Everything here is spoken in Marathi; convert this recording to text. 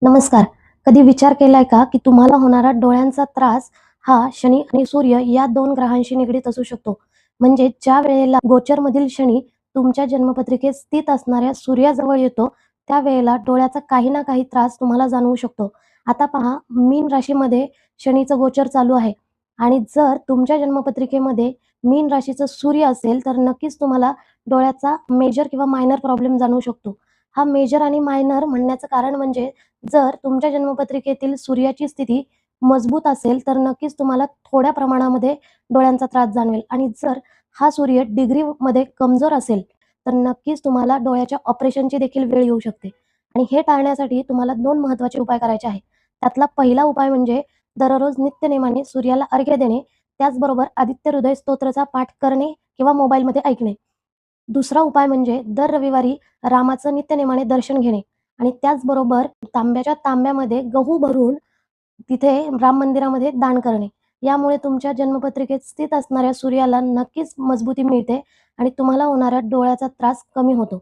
नमस्कार. कधी विचार केलाय का, की तुम्हाला होणारा डोळ्यांचा त्रास हा शनी आणि सूर्य या 2 ग्रहांशी निगडीत असू शकतो. म्हणजे ज्या वेळेला गोचरमधील शनी तुमच्या जन्मपत्रिकेत स्थित असणाऱ्या सूर्याजवळ येतो, त्यावेळेला डोळ्याचा काही ना काही त्रास तुम्हाला जाणवू शकतो. आता पहा, मीन राशीमध्ये शनीचं गोचर चालू आहे आणि जर तुमच्या जन्मपत्रिकेमध्ये मीन राशीचं सूर्य असेल, तर नक्कीच तुम्हाला डोळ्याचा मेजर किंवा मायनर प्रॉब्लेम जाणवू शकतो. हा मेजर आणि मायनर म्हणण्याचं कारण म्हणजे जर तुमच्या जन्मपत्रिकेतील सूर्याची स्थिती मजबूत असेल, तर नक्कीच तुम्हाला थोड्या प्रमाणामध्ये डोळ्यांचा त्रास जाणवेल आणि जर हा सूर्य डिग्रीमध्ये कमजोर असेल, तर नक्कीच तुम्हाला डोळ्याच्या ऑपरेशनची देखील वेळ येऊ शकते. आणि हे टाळण्यासाठी तुम्हाला 2 महत्त्वाचे उपाय करायचे आहेत. त्यातला पहिला उपाय म्हणजे दररोज नित्यनेमाने सूर्याला अर्घ्य देणे, त्याचबरोबर आदित्य हृदय स्तोत्रचा पाठ करणे किंवा मोबाईलमध्ये ऐकणे. दुसरा उपाय म्हणजे दर रविवारी रामाचं नित्यनेमाने दर्शन घेणे आणि त्याचबरोबर तांब्याच्या तांब्यामध्ये गहू भरून तिथे राम मंदिरामध्ये दान करणे. यामुळे तुमच्या जन्मपत्रिकेत स्थित असणाऱ्या सूर्याला नक्कीच मजबुती मिळते आणि तुम्हाला होणाऱ्या डोळ्याचा त्रास कमी होतो.